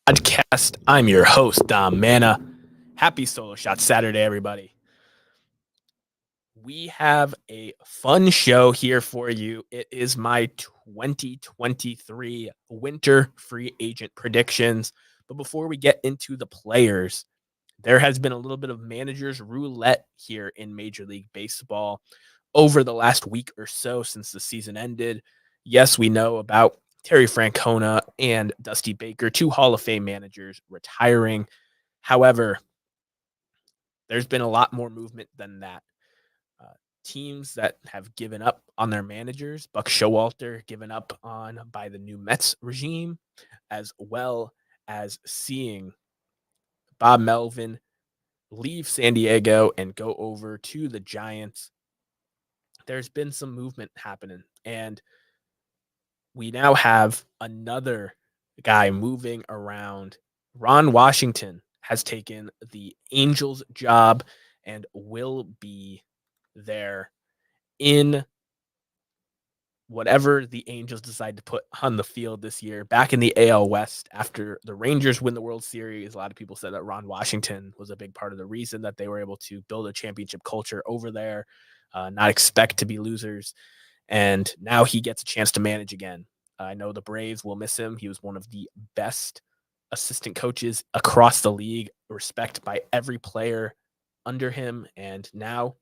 Podcast. I'm your host, Dom Mana. Happy Solo Shot Saturday, everybody. We have a fun show here for you. It is my 2023 winter free agent predictions. But before we get into the players, there has been a little bit of managers roulette here in Major League Baseball over the last week or so since the season ended. Yes, we know about Terry Francona and Dusty Baker, two Hall of Fame managers retiring. However, there's been a lot more movement than that. Uh, Teams that have given up on their managers, Buck Showalter given up on by the new Mets regime, as well as seeing Bob Melvin leave San Diego and go over to the Giants. There's been some movement happening, and we now have another guy moving around. Ron Washington has taken the Angels job and will be there in whatever the Angels decide to put on the field this year. Back in the AL West, after the Rangers win the World Series, a lot of people said that Ron Washington was a big part of the reason that they were able to build a championship culture over there, not expect to be losers. And now he gets a chance to manage again. I know the Braves will miss him. He was one of the best assistant coaches across the league, respect by every player under him. And now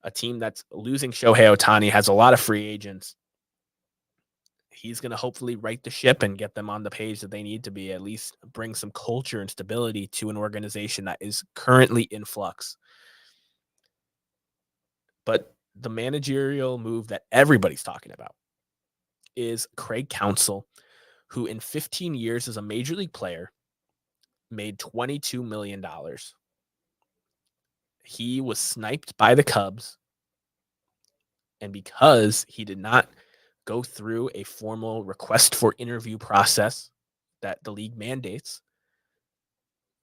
a team that's losing Shohei Ohtani has a lot of free agents. He's going to hopefully right the ship and get them on the page that they need to be, at least bring some culture and stability to an organization that is currently in flux. But the managerial move that everybody's talking about is Craig Counsell, who in 15 years as a major league player made $22 million. He was sniped by the Cubs. And because he did not go through a formal request for interview process that the league mandates,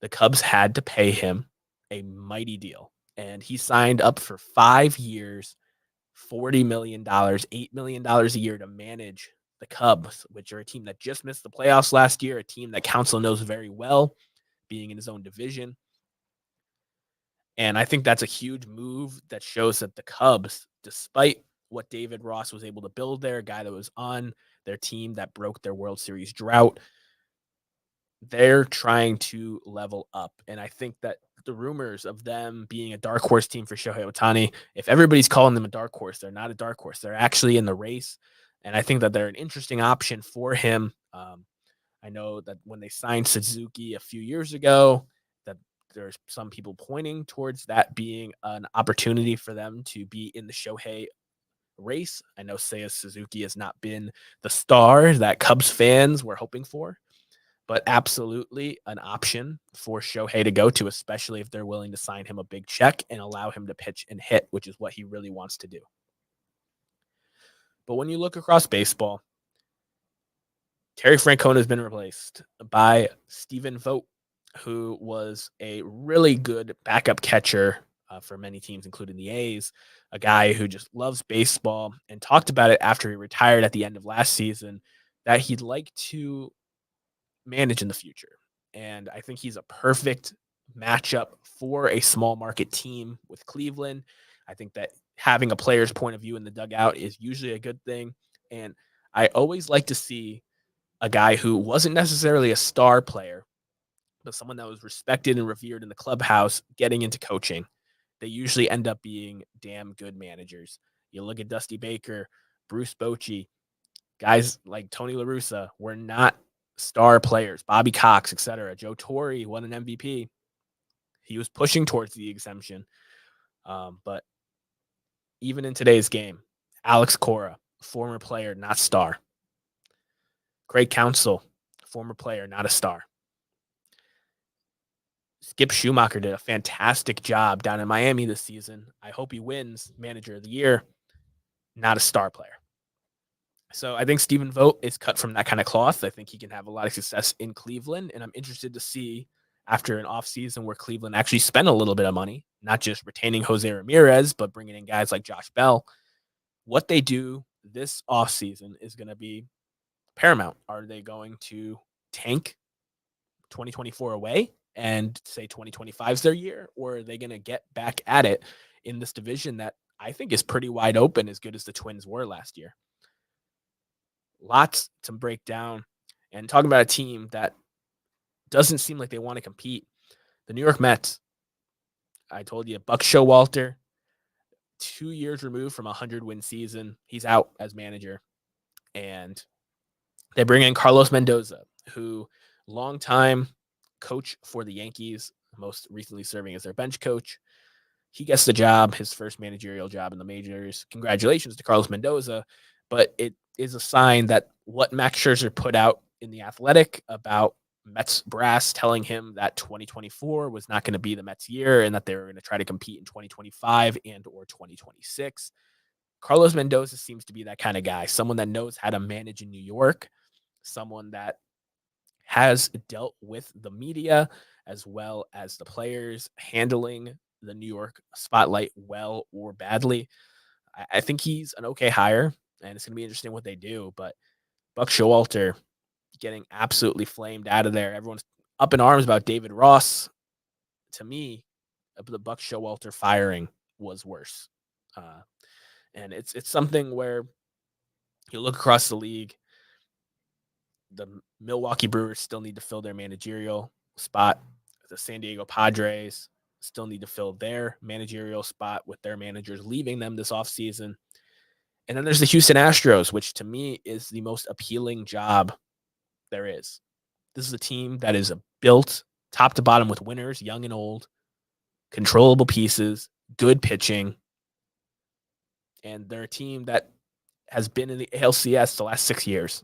the Cubs had to pay him a mighty deal. And he signed up for 5 years, $40 million, $8 million a year to manage the Cubs, which are a team that just missed the playoffs last year, a team that Counsell knows very well, being in his own division. And I think that's a huge move that shows that the Cubs, despite what David Ross was able to build there, a guy that was on their team that broke their World Series drought, they're trying to level up. And I think that the rumors of them being a dark horse team for Shohei Ohtani, if everybody's calling them a dark horse, they're not a dark horse. They're actually in the race. And I think that they're an interesting option for him. I know that when they signed Suzuki a few years ago, that there's some people pointing towards that being an opportunity for them to be in the Shohei race. I know Seiya Suzuki has not been the star that Cubs fans were hoping for, but absolutely an option for Shohei to go to, especially if they're willing to sign him a big check and allow him to pitch and hit, which is what he really wants to do. But when you look across baseball, Terry Francona has been replaced by Stephen Vogt, who was a really good backup catcher for many teams, including the A's, a guy who just loves baseball and talked about it after he retired at the end of last season that he'd like to manage in the future. And I think he's a perfect matchup for a small market team with Cleveland. I think that having a player's point of view in the dugout is usually a good thing. And I always like to see a guy who wasn't necessarily a star player, but someone that was respected and revered in the clubhouse getting into coaching. They usually end up being damn good managers. You look at Dusty Baker, Bruce Bochy, guys like Tony La Russa were not star players, Bobby Cox, etc. Joe Torre won an MVP. He was pushing towards the exemption. But even in today's game, Alex Cora, former player, not star. Craig Counsell, former player, not a star. Skip Schumacher did a fantastic job down in Miami this season. I hope he wins Manager of the Year. Not a star player. So I think Stephen Vogt is cut from that kind of cloth. I think he can have a lot of success in Cleveland, and I'm interested to see after an offseason where Cleveland actually spent a little bit of money, not just retaining Jose Ramirez, but bringing in guys like Josh Bell. What they do this offseason is going to be paramount. Are they going to tank 2024 away and say 2025 is their year, or are they going to get back at it in this division that I think is pretty wide open, as good as the Twins were last year? Lots to break down. And talking about a team that doesn't seem like they want to compete, the New York Mets. I told you, Buck Showalter, 2 years removed from a 100-win season. He's out as manager. And they bring in Carlos Mendoza, who longtime coach for the Yankees, most recently serving as their bench coach. He gets the job, his first managerial job in the majors. Congratulations to Carlos Mendoza. But it is a sign that what Max Scherzer put out in The Athletic about Mets brass telling him that 2024 was not going to be the Mets year and that they were going to try to compete in 2025 and or 2026. Carlos Mendoza seems to be that kind of guy, someone that knows how to manage in New York, someone that has dealt with the media as well as the players, handling the New York spotlight well or badly. I think he's an okay hire, and it's going to be interesting what they do. But Buck Showalter getting absolutely flamed out of there. Everyone's up in arms about David Ross. To me, the Buck Showalter firing was worse. And it's something where you look across the league, the Milwaukee Brewers still need to fill their managerial spot. The San Diego Padres still need to fill their managerial spot with their managers leaving them this offseason. And then there's the Houston Astros, which to me is the most appealing job there is. This is a team that is built top to bottom with winners, young and old, controllable pieces, good pitching. And they're a team that has been in the ALCS the last 6 years.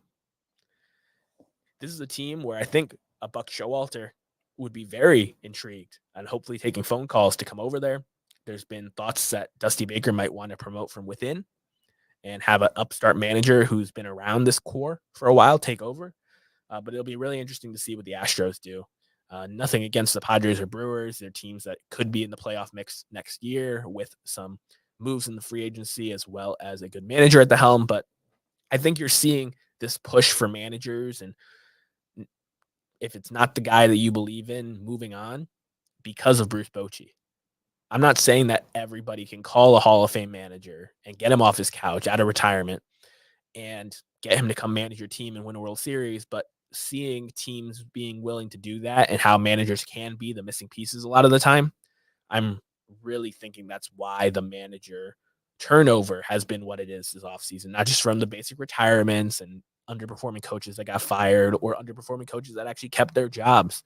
This is a team where I think a Buck Showalter would be very intrigued and hopefully taking phone calls to come over there. There's been thoughts that Dusty Baker might want to promote from within and have an upstart manager who's been around this core for a while take over. But it'll be really interesting to see what the Astros do. Nothing against the Padres or Brewers. They're teams that could be in the playoff mix next year with some moves in the free agency as well as a good manager at the helm. But I think you're seeing this push for managers, and if it's not the guy that you believe in, moving on because of Bruce Bochy. I'm not saying that everybody can call a Hall of Fame manager and get him off his couch out of retirement and get him to come manage your team and win a World Series, but seeing teams being willing to do that and how managers can be the missing pieces a lot of the time, I'm really thinking that's why the manager turnover has been what it is this offseason, not just from the basic retirements and underperforming coaches that got fired or underperforming coaches that actually kept their jobs.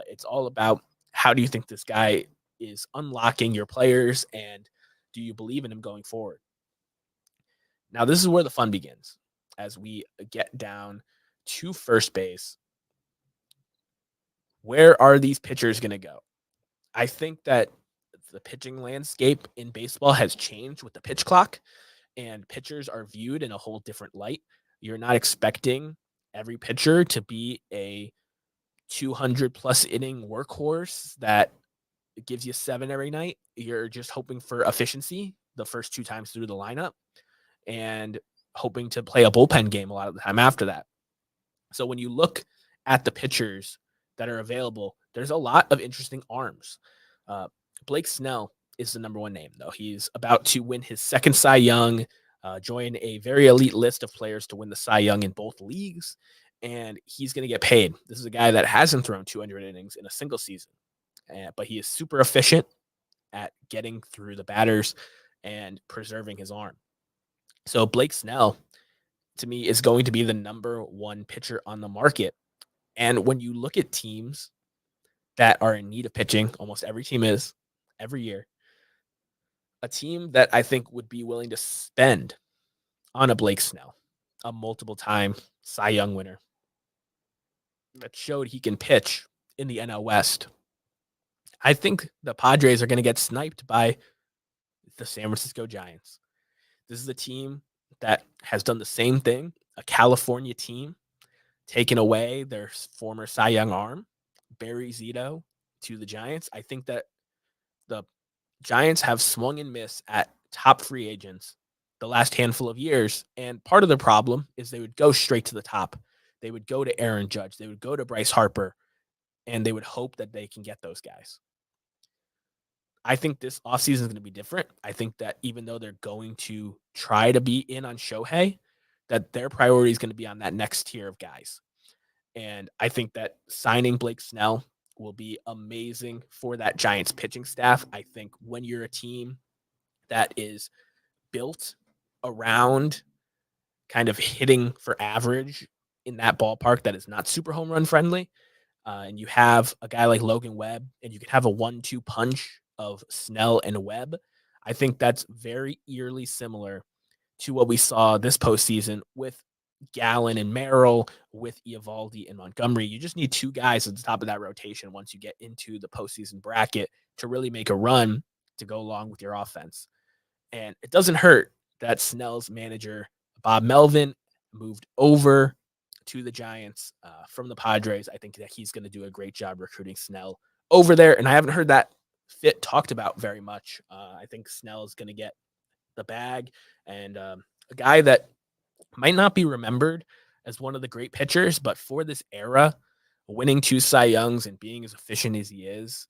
It's all about, how do you think this guy is unlocking your players, and do you believe in him going forward? Now, this is where the fun begins as we get down to first base. Where are these pitchers going to go? I think that the pitching landscape in baseball has changed with the pitch clock, and pitchers are viewed in a whole different light. You're not expecting every pitcher to be a 200 plus inning workhorse that gives you 7 every night. You're just hoping for efficiency the first 2 times through the lineup and hoping to play a bullpen game a lot of the time after that. So when you look at the pitchers that are available, there's a lot of interesting arms. Blake Snell is the number one name, though. He's about to win his second Cy Young, join a very elite list of players to win the Cy Young in both leagues, and he's going to get paid. This is a guy that hasn't thrown 200 innings in a single season, but he is super efficient at getting through the batters and preserving his arm. So Blake Snell, to me, is going to be the number one pitcher on the market. And when you look at teams that are in need of pitching, almost every team is every year, a team that I think would be willing to spend on a Blake Snell, a multiple-time Cy Young winner that showed he can pitch in the NL West. I think the Padres are going to get sniped by the San Francisco Giants. This is a team that has done the same thing, a California team, taken away their former Cy Young arm, Barry Zito, to the Giants. I think that the Giants have swung and missed at top free agents the last handful of years, and part of the problem is they would go straight to the top. They would go to Aaron Judge. They would go to Bryce Harper, and they would hope that they can get those guys. I think this offseason is going to be different. I think that even though they're going to try to be in on Shohei, that their priority is going to be on that next tier of guys. And I think that signing Blake Snell will be amazing for that Giants pitching staff. I think when you're a team that is built around kind of hitting for average in that ballpark that is not super home run friendly, and you have a guy like Logan Webb, and you can have a 1-2 punch of Snell and Webb, I think that's very eerily similar to what we saw this postseason with Gallen and Merrill, with Eovaldi and Montgomery. You just need two guys at the top of that rotation once you get into the postseason bracket to really make a run to go along with your offense. And it doesn't hurt that Snell's manager, Bob Melvin, moved over to the Giants from the Padres. I think that he's going to do a great job recruiting Snell over there. And I haven't heard that fit talked about very much. I think Snell is going to get the bag, and a guy that might not be remembered as one of the great pitchers, but for this era, winning 2 Cy Youngs and being as efficient as he is,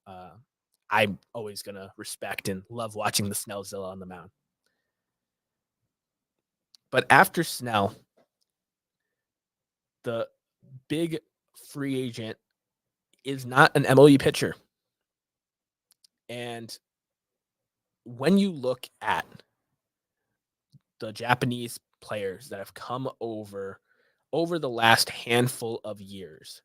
I'm always going to respect and love watching the Snellzilla on the mound. But after Snell, the big free agent is not an MLB pitcher. And when you look at the Japanese players that have come over the last handful of years,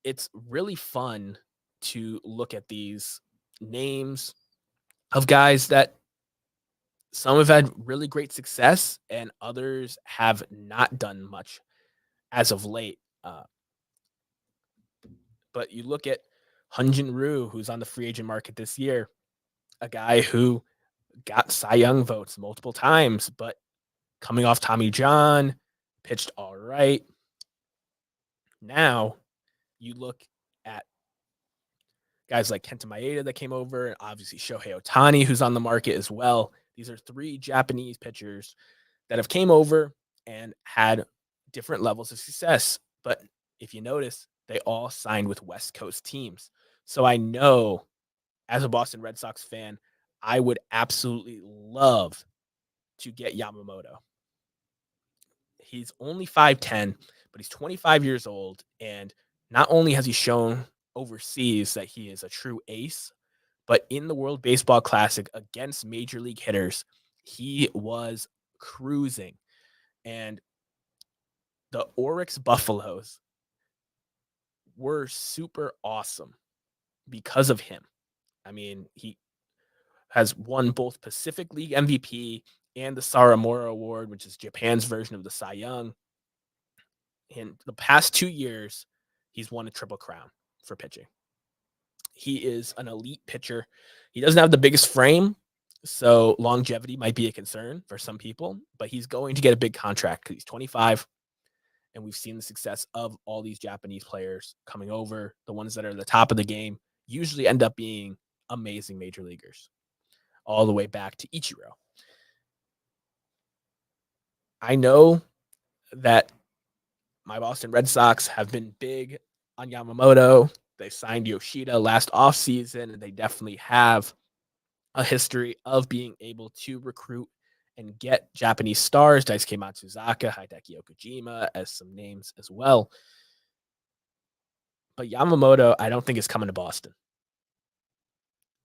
it's really fun to look at these names of guys that some have had really great success and others have not done much as of late. But you look at Hyunjin Ryu, who's on the free agent market this year, a guy who got Cy Young votes multiple times, but coming off Tommy John, pitched all right. Now you look at guys like Kenta Maeda that came over, and obviously Shohei Ohtani, who's on the market as well. These are 3 Japanese pitchers that have came over and had different levels of success. But if you notice, they all signed with West Coast teams. So I know, as a Boston Red Sox fan, I would absolutely love to get Yamamoto. He's only 5'10", but he's 25 years old. And not only has he shown overseas that he is a true ace, but in the World Baseball Classic against major league hitters, he was cruising. And the Oryx Buffaloes were super awesome because of him. I mean, he has won both Pacific League MVP and the Saramura Award, which is Japan's version of the Cy Young. In the past 2 years, he's won a Triple Crown for pitching. He is an elite pitcher. He doesn't have the biggest frame, so longevity might be a concern for some people, but he's going to get a big contract because he's 25, and we've seen the success of all these Japanese players coming over. The ones that are at the top of the game usually end up being amazing major leaguers, all the way back to Ichiro. I know that my Boston Red Sox have been big on Yamamoto. They signed Yoshida last offseason, and they definitely have a history of being able to recruit and get Japanese stars. Daisuke Matsuzaka, Hideki Okajima as some names as well. But Yamamoto, I don't think is coming to Boston.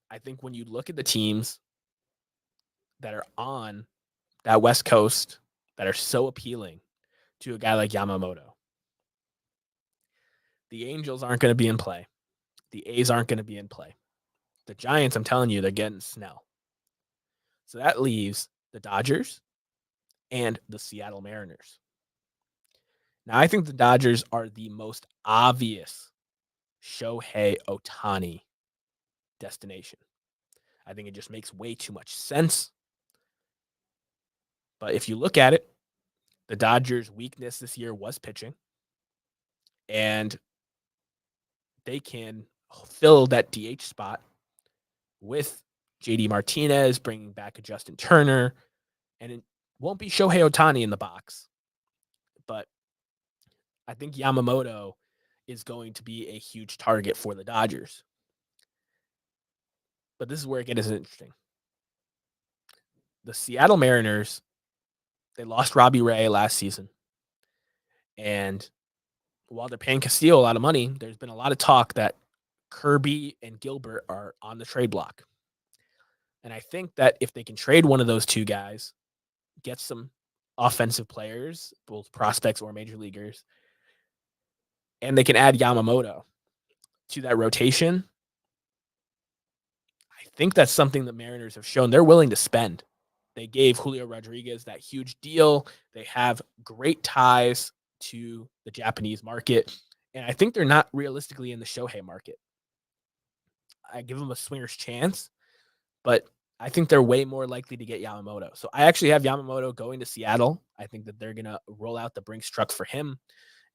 I think when you look at the teams that are on that West Coast that are so appealing to a guy like Yamamoto, the Angels aren't going to be in play. The A's aren't going to be in play. The Giants, I'm telling you, they're getting Snell. So that leaves the Dodgers and the Seattle Mariners. Now, I think the Dodgers are the most obvious Shohei Ohtani destination. I think it just makes way too much sense. But if you look at it, the Dodgers' weakness this year was pitching. And they can fill that DH spot with JD Martinez, bringing back a Justin Turner. And it won't be Shohei Ohtani in the box. But I think Yamamoto is going to be a huge target for the Dodgers. But this is where it gets interesting. The Seattle Mariners, they lost Robbie Ray last season. And while they're paying Castillo a lot of money, there's been a lot of talk that Kirby and Gilbert are on the trade block. And I think that if they can trade one of those two guys, get some offensive players, both prospects or major leaguers, and they can add Yamamoto to that rotation, I think that's something the Mariners have shown they're willing to spend. They gave Julio Rodriguez that huge deal. They have great ties to the Japanese market. And I think they're not realistically in the Shohei market. I give them a swinger's chance, but I think they're way more likely to get Yamamoto. So I actually have Yamamoto going to Seattle. I think that they're going to roll out the Brinks truck for him.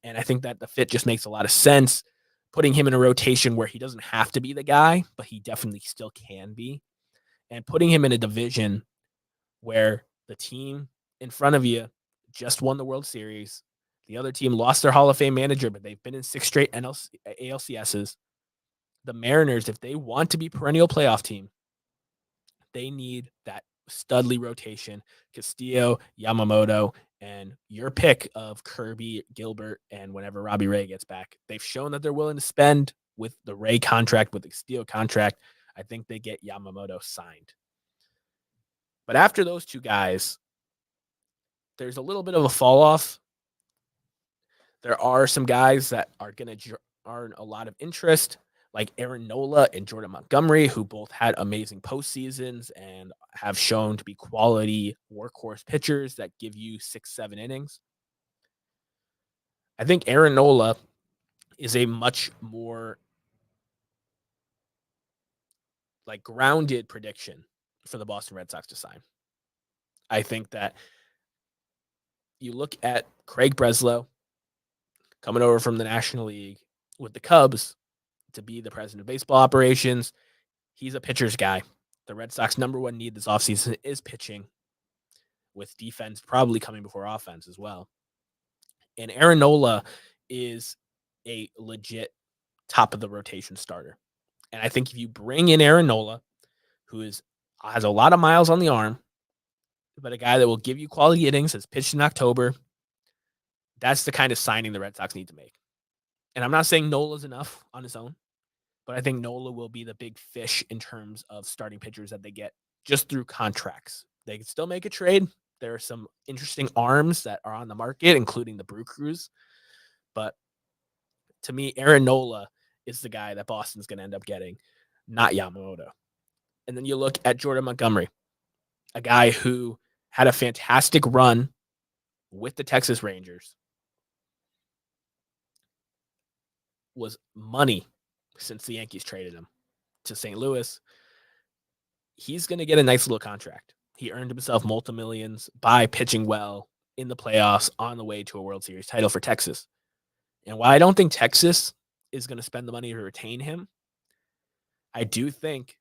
And I think that the fit just makes a lot of sense, putting him in a rotation where he doesn't have to be the guy, but he definitely still can be. And putting him in a division where the team in front of you just won the World Series. The other team lost their Hall of Fame manager, but they've been in 6 straight ALCSs. The Mariners, if they want to be perennial playoff team, they need that studly rotation, Castillo, Yamamoto, and your pick of Kirby, Gilbert, and whenever Robbie Ray gets back. They've shown that they're willing to spend with the Ray contract, with the Castillo contract. I think they get Yamamoto signed. But after those two guys, there's a little bit of a fall off. There are some guys that are going to earn a lot of interest, like Aaron Nola and Jordan Montgomery, who both had amazing postseasons and have shown to be quality workhorse pitchers that give you 6-7 innings. I think Aaron Nola is a much more like grounded prediction for the Boston Red Sox to sign. I think that you look at Craig Breslow coming over from the National League with the Cubs to be the president of baseball operations. He's a pitcher's guy. The Red Sox number one need this offseason is pitching, with defense probably coming before offense as well. And Aaron Nola is a legit top of the rotation starter. And I think if you bring in Aaron Nola, who has a lot of miles on the arm, but a guy that will give you quality innings, has pitched in October, that's the kind of signing the Red Sox need to make. And I'm not saying Nola's enough on his own, but I think Nola will be the big fish in terms of starting pitchers that they get just through contracts. They can still make a trade. There are some interesting arms that are on the market, including the Brew Crews. But to me, Aaron Nola is the guy that Boston's going to end up getting, not Yamamoto. And then you look at Jordan Montgomery, a guy who had a fantastic run with the Texas Rangers, was money since the Yankees traded him to St. Louis. He's going to get a nice little contract. He earned himself multi-millions by pitching well in the playoffs on the way to a World Series title for Texas. And while I don't think Texas is going to spend the money to retain him, I do think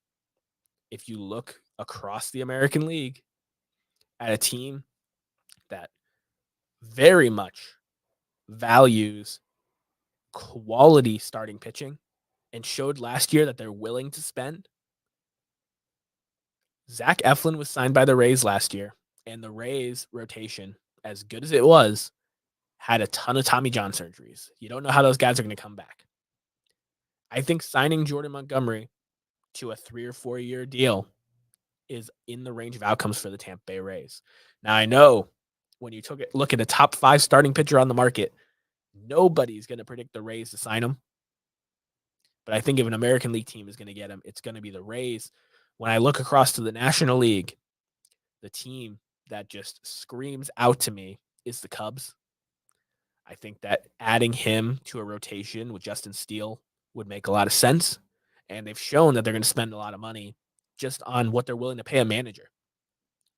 if you look across the American League at a team that very much values quality starting pitching and showed last year that they're willing to spend. Zach Eflin was signed by the Rays last year, and the Rays rotation, as good as it was, had a ton of Tommy John surgeries. You don't know how those guys are going to come back. I think signing Jordan Montgomery to a 3 or 4 year deal is in the range of outcomes for the Tampa Bay Rays. Now, I know when you look at the top 5 starting pitcher on the market, nobody's going to predict the Rays to sign him. But I think if an American League team is going to get him, it's going to be the Rays. When I look across to the National League, the team that just screams out to me is the Cubs. I think that adding him to a rotation with Justin Steele would make a lot of sense. And they've shown that they're going to spend a lot of money just on what they're willing to pay a manager.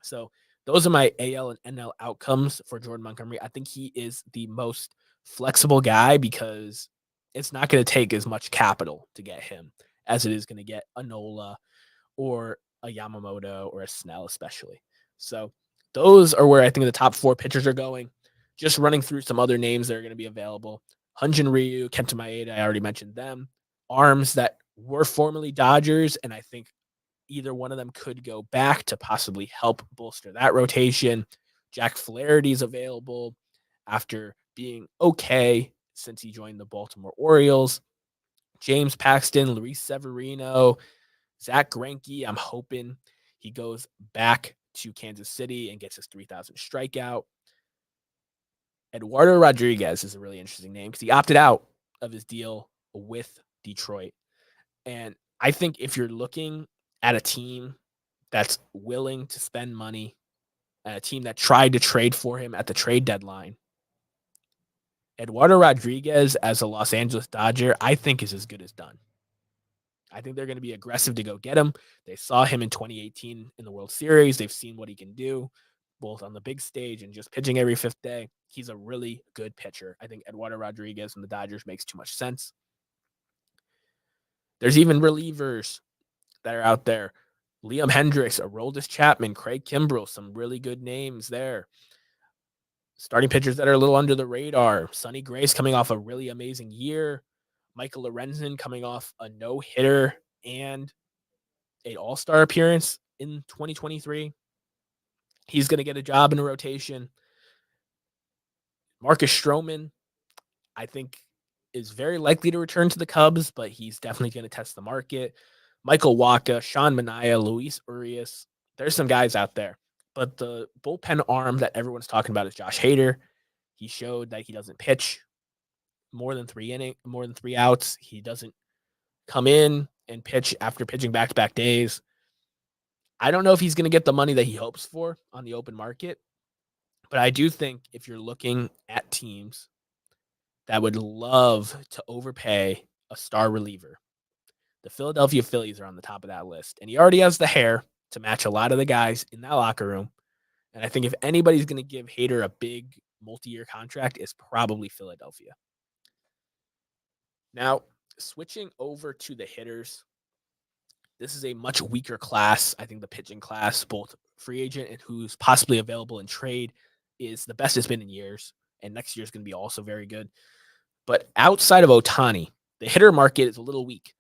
So those are my AL and NL outcomes for Jordan Montgomery. I think he is the most flexible guy because it's not going to take as much capital to get him as it is going to get a Nola or a Yamamoto or a Snell especially. So those are where I think the top 4 pitchers are going. Just running through some other names that are going to be available. Hyunjin Ryu, Kenta Maeda, I already mentioned them. Arms that were formerly Dodgers, and I think either one of them could go back to possibly help bolster that rotation. Jack Flaherty's available after being okay since he joined the Baltimore Orioles. James Paxton, Luis Severino, Zach Greinke. I'm hoping he goes back to Kansas City and gets his 3,000 strikeout. Eduardo Rodriguez is a really interesting name because he opted out of his deal with Detroit. And I think if you're looking at a team that's willing to spend money, a team that tried to trade for him at the trade deadline, Eduardo Rodriguez as a Los Angeles Dodger, I think is as good as done. I think they're going to be aggressive to go get him. They saw him in 2018 in the World Series. They've seen what he can do, both on the big stage and just pitching every fifth day. He's a really good pitcher. I think Eduardo Rodriguez and the Dodgers makes too much sense. There's even relievers that are out there. Liam Hendriks, Aroldis Chapman, Craig Kimbrell, some really good names there. Starting pitchers that are a little under the radar. Sonny Grace coming off a really amazing year. Michael Lorenzen coming off a no-hitter and an all-star appearance in 2023. He's going to get a job in a rotation. Marcus Stroman, I think, is very likely to return to the Cubs, but he's definitely going to test the market. Michael Wacha, Sean Manaea, Luis Urias. There's some guys out there. But the bullpen arm that everyone's talking about is Josh Hader. He showed that he doesn't pitch more than three outs. He doesn't come in and pitch after pitching back-to-back days. I don't know if he's going to get the money that he hopes for on the open market, but I do think if you're looking at teams that would love to overpay a star reliever, the Philadelphia Phillies are on the top of that list. And he already has the hair to match a lot of the guys in that locker room. And I think if anybody's going to give Hader a big multi-year contract, it's probably Philadelphia. Now, switching over to the hitters, this is a much weaker class. I think the pitching class, both free agent and who's possibly available in trade, is the best it's been in years. And next year is going to be also very good. But outside of Ohtani, the hitter market is a little weak.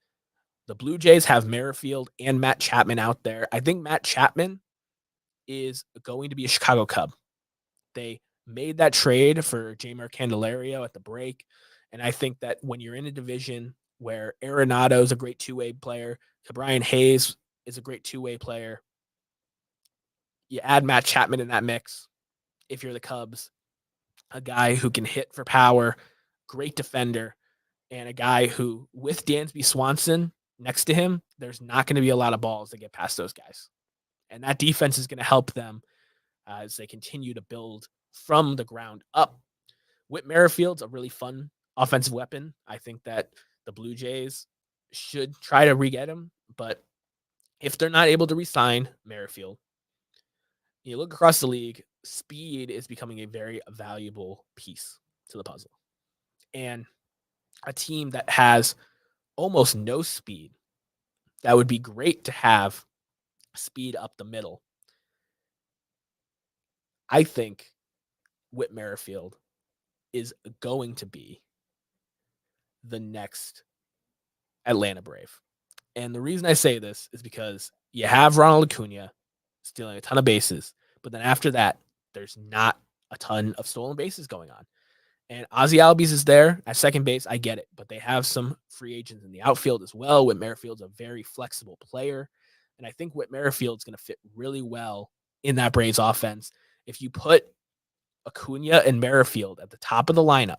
The Blue Jays have Merrifield and Matt Chapman out there. I think Matt Chapman is going to be a Chicago Cub. They made that trade for Jeimer Candelario at the break. And I think that when you're in a division where Arenado is a great two-way player, Brian Hayes is a great two-way player, you add Matt Chapman in that mix if you're the Cubs, a guy who can hit for power, great defender, and a guy who, with Dansby Swanson next to him, there's not going to be a lot of balls that get past those guys. And that defense is going to help them as they continue to build from the ground up. Whit Merrifield's a really fun offensive weapon. I think that the Blue Jays should try to re-get him, but if they're not able to re-sign Merrifield, you look across the league, speed is becoming a very valuable piece to the puzzle. And a team that has almost no speed, that would be great to have speed up the middle. I think Whit Merrifield is going to be the next Atlanta Brave. And the reason I say this is because you have Ronald Acuna stealing a ton of bases, but then after that, there's not a ton of stolen bases going on. And Ozzie Albies is there at second base. I get it, but they have some free agents in the outfield as well. Whit Merrifield's a very flexible player. And I think Whit Merrifield's going to fit really well in that Braves offense. If you put Acuna and Merrifield at the top of the lineup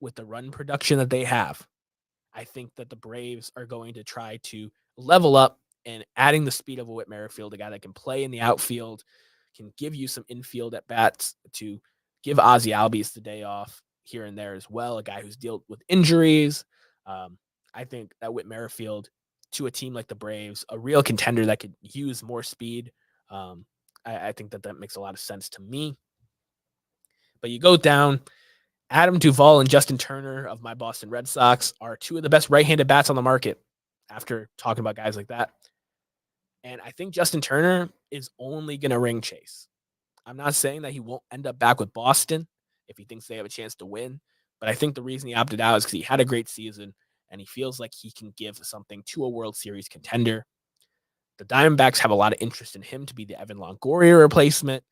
with the run production that they have, I think that the Braves are going to try to level up, and adding the speed of a Whit Merrifield, a guy that can play in the outfield, can give you some infield at bats to give Ozzie Albies the day off here and there as well, a guy who's dealt with injuries. I think that Whit Merrifield to a team like the Braves, a real contender that could use more speed. I think that makes a lot of sense to me. But you go down, Adam Duvall and Justin Turner of my Boston Red Sox are two of the best right-handed bats on the market after talking about guys like that. And I think Justin Turner is only going to ring chase. I'm not saying that he won't end up back with Boston if he thinks they have a chance to win, But I think the reason he opted out is because he had a great season and he feels like he can give something to a World Series contender. The Diamondbacks have a lot of interest in him to be the Evan Longoria replacement.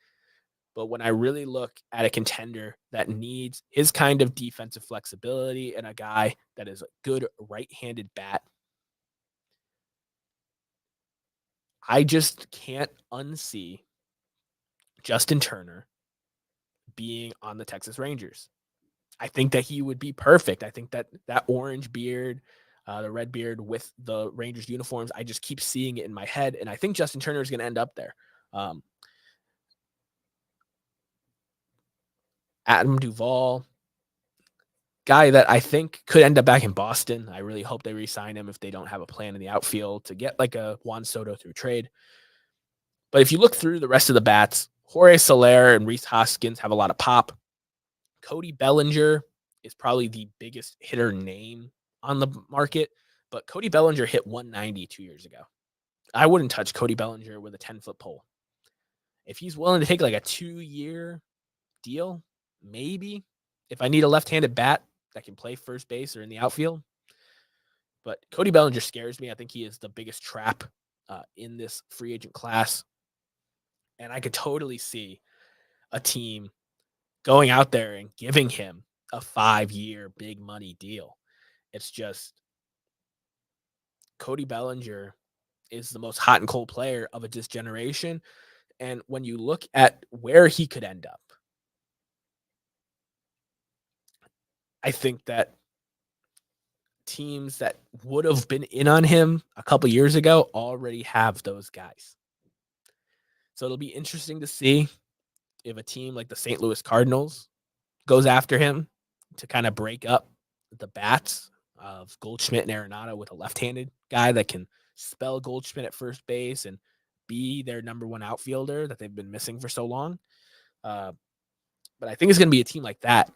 But when I really look at a contender that needs his kind of defensive flexibility and a guy that is a good right-handed bat, I just can't unsee Justin Turner being on the Texas Rangers. I think that he would be perfect. I think that that orange beard, the red beard with the Rangers uniforms, I just keep seeing it in my head, and I think Justin Turner is going to end up there. Um, Adam Duvall, guy that I think could end up back in Boston. I really hope they re-sign him if they don't have a plan in the outfield to get like a Juan Soto through trade. But if you look through the rest of the bats, Jorge Soler and Rhys Hoskins have a lot of pop. Cody Bellinger is probably the biggest hitter name on the market, but Cody Bellinger hit 190 2 years ago. I wouldn't touch Cody Bellinger with a 10-foot pole. If he's willing to take like a 2-year deal, maybe if I need a left-handed bat that can play first base or in the outfield. But Cody Bellinger scares me. I think he is the biggest trap in this free agent class. And I could totally see a team going out there and giving him a 5-year big money deal. It's just Cody Bellinger is the most hot and cold player of this generation. And when you look at where he could end up, I think that teams that would have been in on him a couple years ago already have those guys. So it'll be interesting to see if a team like the St. Louis Cardinals goes after him to kind of break up the bats of Goldschmidt and Arenado with a left-handed guy that can spell Goldschmidt at first base and be their number one outfielder that they've been missing for so long. But I think it's going to be a team like that,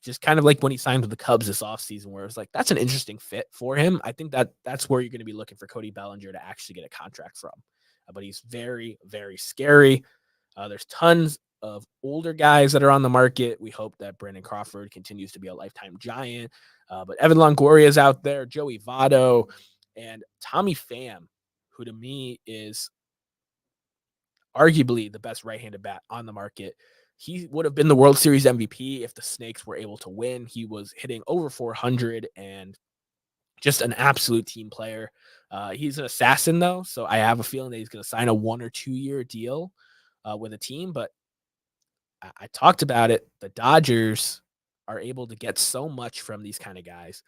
just kind of like when he signed with the Cubs this offseason, where it's like, that's an interesting fit for him. I think that that's where you're going to be looking for Cody Bellinger to actually get a contract from. But he's very, very scary. There's tons of older guys that are on the market. We hope that Brandon Crawford continues to be a lifetime Giant. But Evan Longoria is out there, Joey Votto, and Tommy Pham, who to me is arguably the best right-handed bat on the market. He would have been the World Series MVP if the Snakes were able to win. He was hitting over 400 and just an absolute team player. He's an assassin, though, so I have a feeling that he's going to sign a 1 or 2 year deal with a team. But I talked about it. The Dodgers are able to get so much from these kind of guys.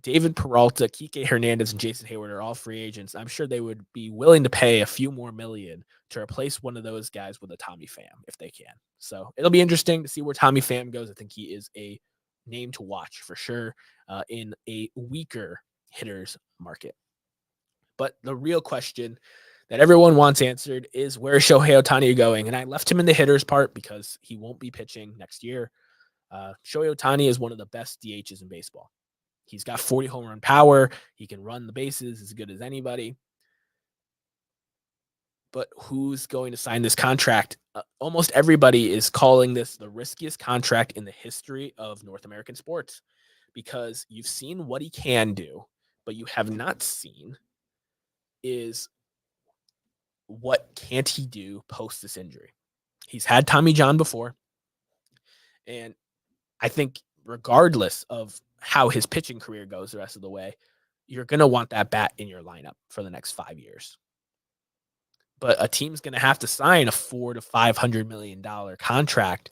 David Peralta, Kike Hernandez, and Jason Hayward are all free agents. I'm sure they would be willing to pay a few more million to replace one of those guys with a Tommy Pham if they can. So it'll be interesting to see where Tommy Pham goes. I think he is a name to watch for sure in a weaker hitters market. But the real question that everyone wants answered is, where is Shohei Ohtani going? And I left him in the hitters part because he won't be pitching next year. Shohei Ohtani is one of the best DHs in baseball. He's got 40 home run power. He can run the bases as good as anybody. But who's going to sign this contract? Almost everybody is calling this the riskiest contract in the history of North American sports, because you've seen what he can do, but you have not seen is what can't he do post this injury. He's had Tommy John before, and I think regardless of how his pitching career goes the rest of the way, you're going to want that bat in your lineup for the next 5 years. But a team's going to have to sign a $400 to $500 million contract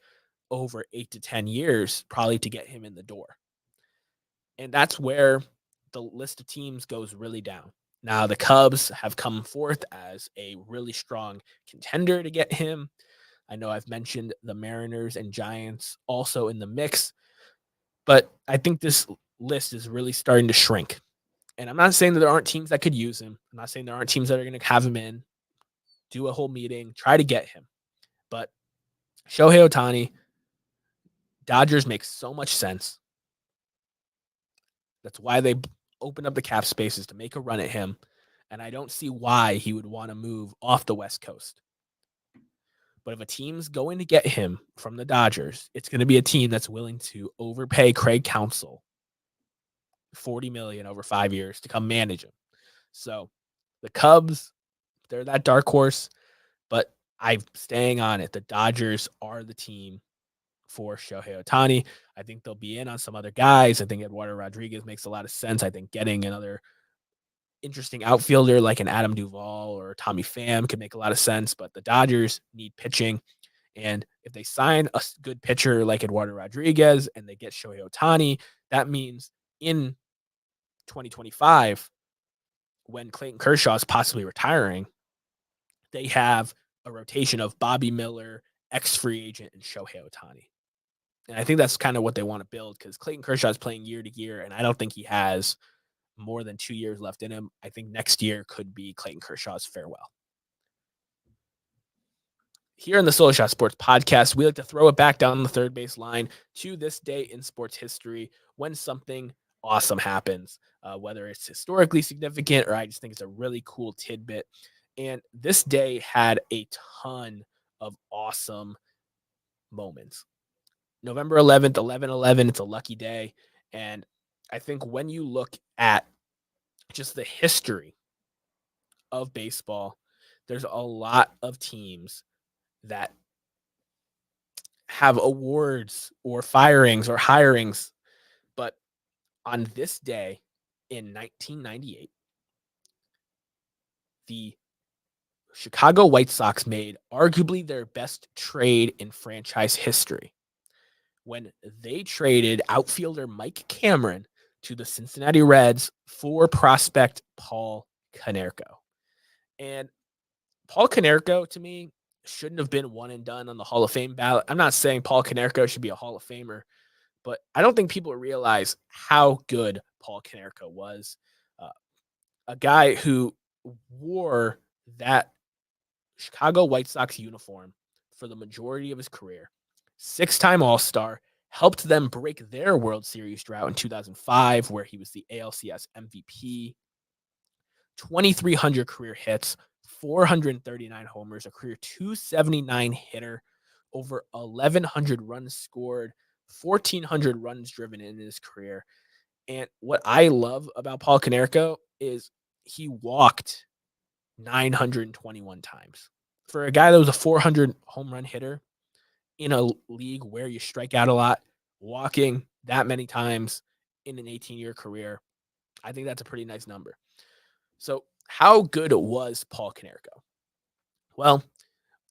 over 8 to 10 years, probably to get him in the door. And that's where the list of teams goes really down. Now, the Cubs have come forth as a really strong contender to get him. I know I've mentioned the Mariners and Giants also in the mix, but I think this list is really starting to shrink. And I'm not saying that there aren't teams that could use him. I'm not saying there aren't teams that are going to have him in, do a whole meeting, try to get him. But Shohei Ohtani, Dodgers make so much sense. That's why they open up the cap spaces to make a run at him. And I don't see why he would want to move off the West Coast. But if a team's going to get him from the Dodgers, it's going to be a team that's willing to overpay Craig Counsell $40 million over 5 years to come manage him. So the Cubs, they're that dark horse, but I'm staying on it. The Dodgers are the team for Shohei Ohtani. I think they'll be in on some other guys. I think Eduardo Rodriguez makes a lot of sense. I think getting another interesting outfielder like an Adam Duvall or Tommy Pham could make a lot of sense, but the Dodgers need pitching. And if they sign a good pitcher like Eduardo Rodriguez and they get Shohei Ohtani, that means in 2025, when Clayton Kershaw is possibly retiring, they have a rotation of Bobby Miller, ex-free agent, and Shohei Ohtani. And I think that's kind of what they want to build because Clayton Kershaw is playing year to year, and I don't think he has more than 2 years left in him. I think next year could be Clayton Kershaw's farewell. Here in the Solo Shot Sports Podcast, we like to throw it back down the third base line to this day in sports history when something awesome happens, whether it's historically significant or I just think it's a really cool tidbit. And this day had a ton of awesome moments. November 11th, 11/11, it's a lucky day. And I think when you look at just the history of baseball, there's a lot of teams that have awards or firings or hirings. But on this day in 1998, the Chicago White Sox made arguably their best trade in franchise history when they traded outfielder Mike Cameron to the Cincinnati Reds for prospect Paul Konerko. And Paul Konerko, to me, shouldn't have been one and done on the Hall of Fame ballot. I'm not saying Paul Konerko should be a Hall of Famer, but I don't think people realize how good Paul Konerko was. A guy who wore that Chicago White Sox uniform for the majority of his career, 6-time All-Star, helped them break their World Series drought in 2005, where he was the ALCS MVP, 2,300 career hits, 439 homers, a career 279 hitter, over 1,100 runs scored, 1,400 runs driven in his career. And what I love about Paul Konerko is he walked 921 times. For a guy that was a 400 home run hitter in a league where you strike out a lot, walking that many times in an 18-year career, I think that's a pretty nice number. So how good was Paul Konerko? Well,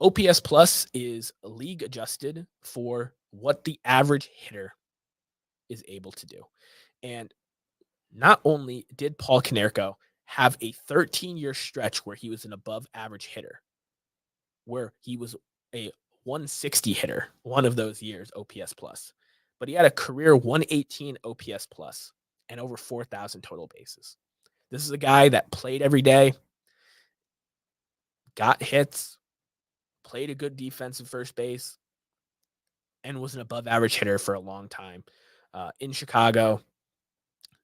OPS Plus is league adjusted for what the average hitter is able to do. And not only did Paul Konerko have a 13-year stretch where he was an above average hitter, where he was a 160 hitter one of those years, OPS Plus, but he had a career 118 OPS Plus and over 4,000 total bases. This is a guy that played every day, got hits, played a good defensive first base, and was an above average hitter for a long time in Chicago.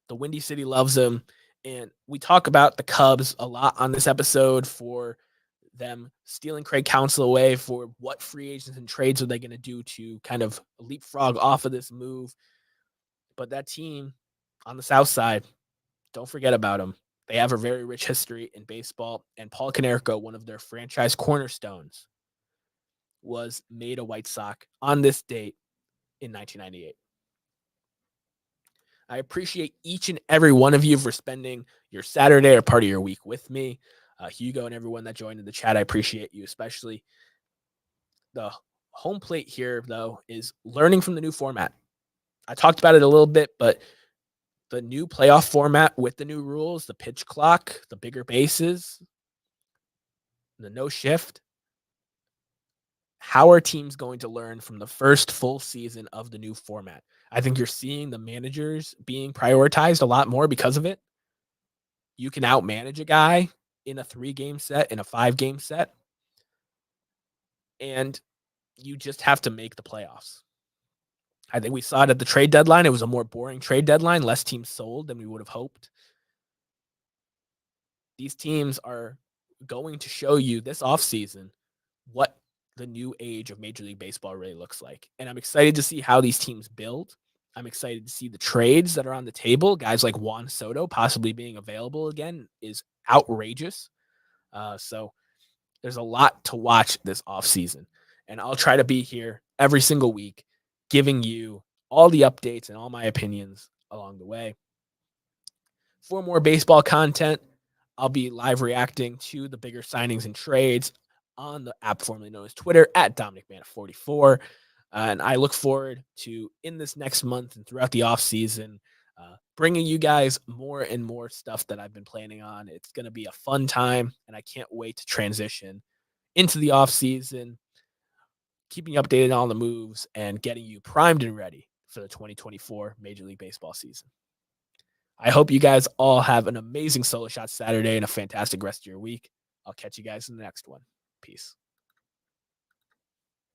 The Windy City loves him. And we talk about the Cubs a lot on this episode for them stealing Craig Counsell away, for what free agents and trades are they going to do to kind of leapfrog off of this move. But that team on the South Side, don't forget about them. They have a very rich history in baseball, and Paul Konerko, one of their franchise cornerstones, was made a White Sox on this date in 1998. I appreciate each and every one of you for spending your Saturday or part of your week with me. Hugo and everyone that joined in the chat, I appreciate you, especially. The home plate here, though, is learning from the new format. I talked about it a little bit, but the new playoff format with the new rules, the pitch clock, the bigger bases, the no shift. How are teams going to learn from the first full season of the new format? I think you're seeing the managers being prioritized a lot more because of it. You can outmanage a guy in a 3-game set, in a 5-game set, and you just have to make the playoffs. I think we saw it at the trade deadline. It was a more boring trade deadline, less teams sold than we would have hoped. These teams are going to show you this offseason what the new age of Major League Baseball really looks like. And I'm excited to see how these teams build. I'm excited to see the trades that are on the table. Guys like Juan Soto possibly being available again is outrageous. So there's a lot to watch this offseason. And I'll try to be here every single week, giving you all the updates and all my opinions along the way. For more baseball content, I'll be live reacting to the bigger signings and trades on the app formerly known as Twitter at DominicMana44. And I look forward to, in this next month and throughout the offseason, bringing you guys more and more stuff that I've been planning on. It's going to be a fun time, and I can't wait to transition into the offseason, keeping you updated on all the moves and getting you primed and ready for the 2024 Major League Baseball season. I hope you guys all have an amazing Solo Shot Saturday and a fantastic rest of your week. I'll catch you guys in the next one. Peace.